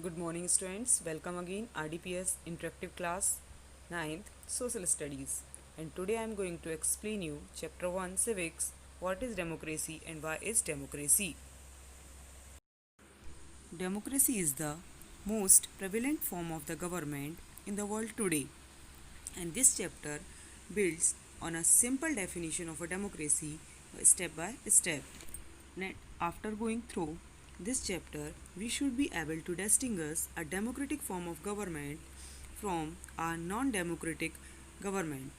Good morning students, welcome again RDPS interactive class 9th Social Studies, and today I am going to explain you chapter 1 Civics, what is democracy and why is democracy. Democracy is the most prevalent form of the government in the world today, and this chapter builds on a simple definition of a democracy step by step. After going through this chapter, we should be able to distinguish a democratic form of government from a non democratic government.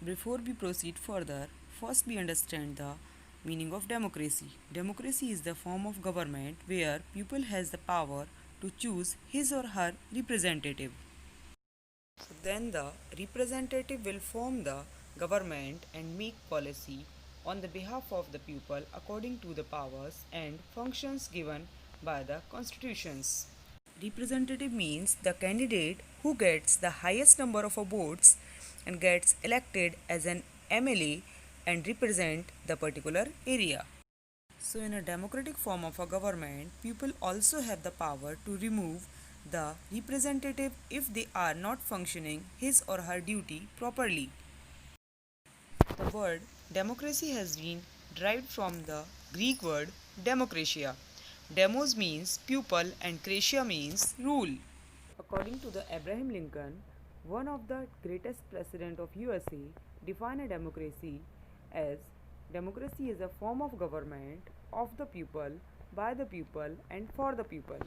Before we proceed further, first we understand the meaning of democracy. Democracy is the form of government where people has the power to choose his or her representative. Then the representative will form the government and make policy on the behalf of the people according to the powers and functions given by the constitutions. Representative means the candidate who gets the highest number of votes and gets elected as an MLA and represent the particular area. So in a democratic form of a government, people also have the power to remove the representative if they are not functioning his or her duty properly. The word democracy has been derived from the Greek word demokratia. Demos means pupil and kratia means rule. According to the Abraham Lincoln, one of the greatest president of USA, defined a democracy as democracy is a form of government of the people, by the people and for the people.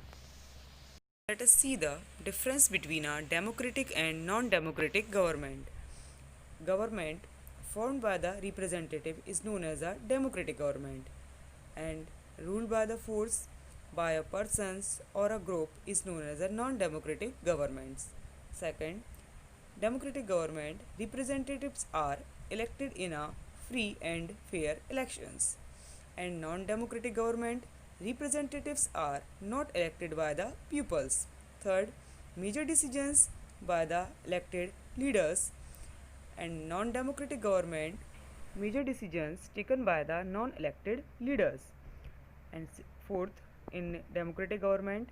Let us see the difference between a democratic and non-democratic government. Government formed by the representative is known as a democratic government, and ruled by the force by a persons or a group is known as a non-democratic governments. Second, democratic government representatives are elected in a free and fair elections, and non-democratic government representatives are not elected by the pupils. Third, major decisions by the elected leaders, and non-democratic government major decisions taken by the non-elected leaders. And fourth, in democratic government,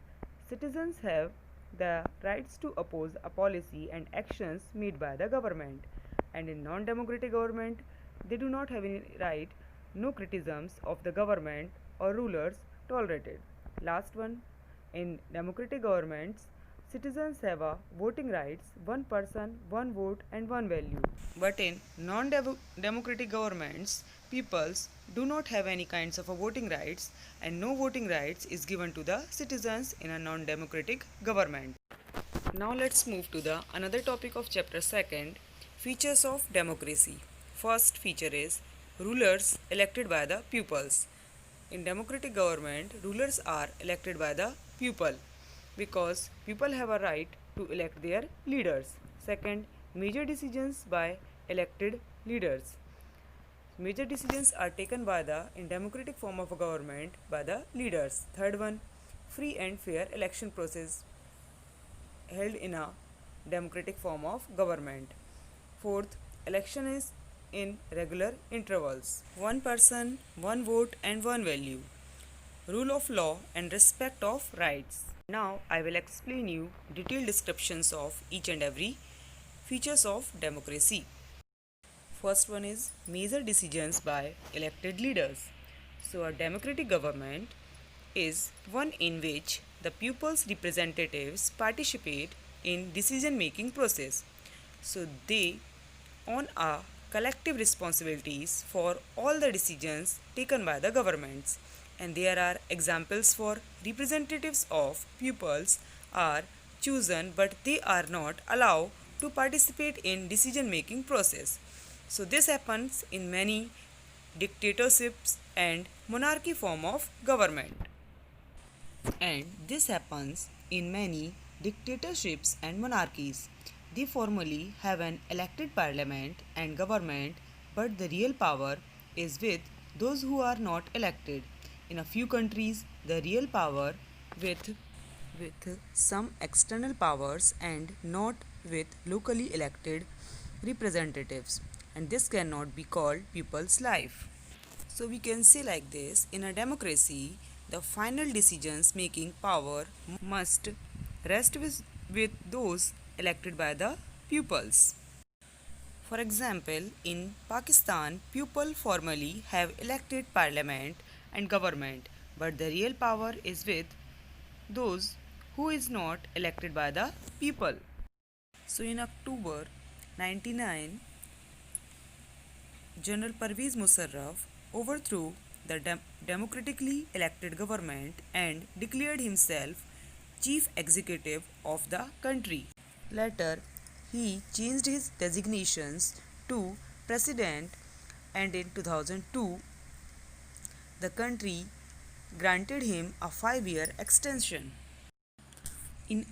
citizens have the rights to oppose a policy and actions made by the government. And in non-democratic government, they do not have any right, no criticisms of the government or rulers tolerated. Last one, in democratic governments, citizens have a voting rights, one person, one vote and one value. But in non-democratic governments, peoples do not have any kinds of a voting rights, and no voting rights is given to the citizens in a non-democratic government. Now let's move to the another topic of chapter 2, features of democracy. First feature is rulers elected by the pupils. In democratic government, rulers are elected by the people because people have a right to elect their leaders. Second, major decisions by elected leaders. Major decisions are taken by the in democratic form of a government by the leaders. Third one, free and fair election process held in a democratic form of government. Fourth, election is in regular intervals. One person, one vote and one value. Rule of law and respect of rights. Now I will explain you detailed descriptions of each and every features of democracy. First one is major decisions by elected leaders. So a democratic government is one in which the people's representatives participate in decision making process. So they own a collective responsibilities for all the decisions taken by the governments, and there are examples for representatives of peoples are chosen but they are not allowed to participate in decision making process. So this happens in many dictatorships and monarchy form of government, and this happens in many dictatorships and monarchies. They formally have an elected parliament and government, but the real power is with those who are not elected. In a few countries, the real power with some external powers and not with locally elected representatives, and this cannot be called people's life. So we can say like this, in a democracy, the final decisions making power must rest with those elected by the pupils. For example, in Pakistan, people formally have elected parliament and government, but the real power is with those who is not elected by the people. So in October 99, General Parvez Musharraf overthrew the democratically elected government and declared himself chief executive of the country. Later, he changed his designations to president, and in 2002, the country granted him a 5-year extension. In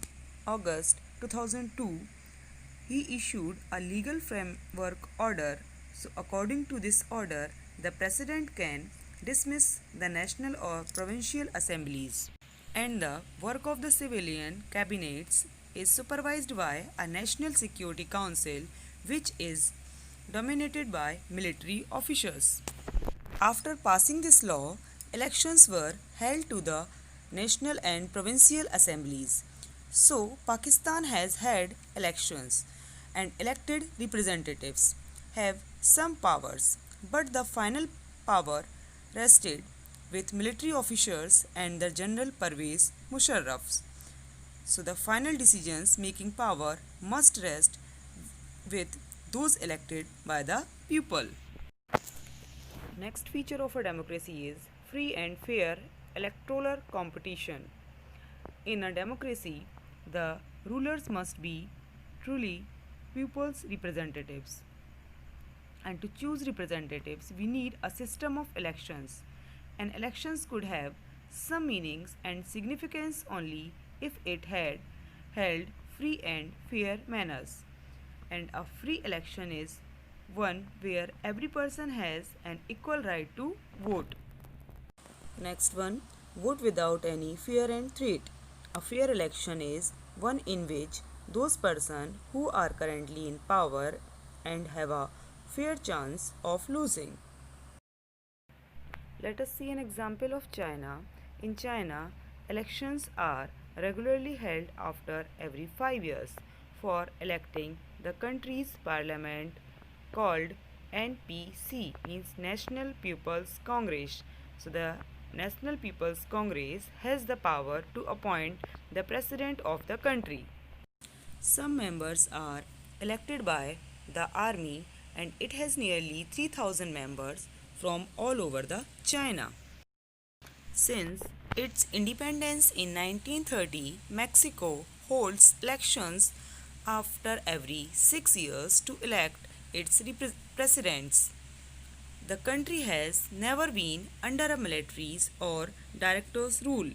August 2002, he issued a legal framework order. So, according to this order, the president can dismiss the national or provincial assemblies, and the work of the civilian cabinets is supervised by a National Security Council, which is dominated by military officers. After passing this law, elections were held to the national and provincial assemblies. So, Pakistan has had elections, and elected representatives have some powers, but the final power rested with military officers and the General Parvez Musharraf. So, the final decisions making power must rest with those elected by the people. Next feature of a democracy is free and fair electoral competition. In a democracy, the rulers must be truly people's representatives. And to choose representatives, we need a system of elections. And elections could have some meanings and significance only if it had held free and fair manners. And a free election is one where every person has an equal right to vote. Next one, vote without any fear and threat. A fair election is one in which those persons who are currently in power and have a fair chance of losing. Let us see an example of China. In China, elections are regularly held after every 5 years for electing the country's parliament, called NPC, means National People's Congress. So the National People's Congress has the power to appoint the president of the country. Some members are elected by the army, and it has nearly 3,000 members from all over the China. Since its independence in 1930, Mexico holds elections after every 6 years to elect its presidents. The country has never been under a military's or director's rule.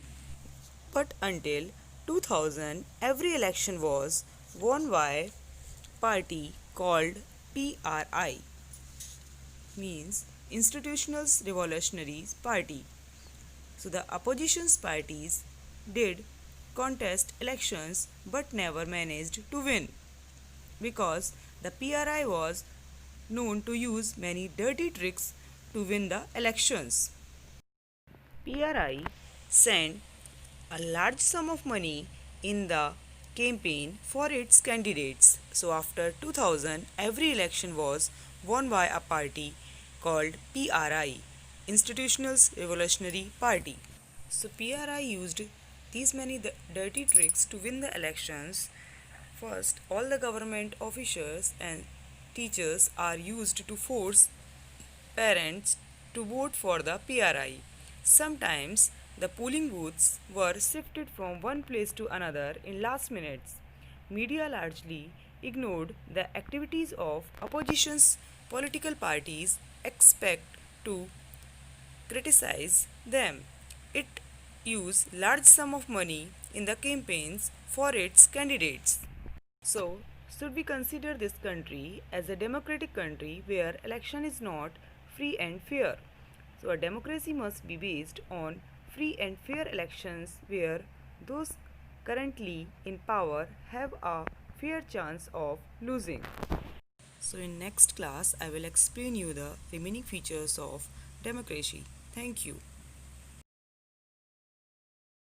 But until 2000, every election was won by party called PRI, means Institutional Revolutionary Party. So the opposition parties did contest elections but never managed to win, because the PRI was known to use many dirty tricks to win the elections. PRI sent a large sum of money in the campaign for its candidates. So after 2000, every election was won by a party called PRI, Institutional Revolutionary Party. So PRI used these many dirty tricks to win the elections. First, all the government officials and teachers are used to force parents to vote for the PRI. Sometimes the polling booths were shifted from one place to another in last minutes. Media largely ignored the activities of opposition's political parties, expect to criticize them. It used large sum of money in the campaigns for its candidates. So, should we consider this country as a democratic country where election is not free and fair? So, a democracy must be based on free and fair elections where those currently in power have a fair chance of losing. So, in next class, I will explain you the remaining features of democracy. Thank you.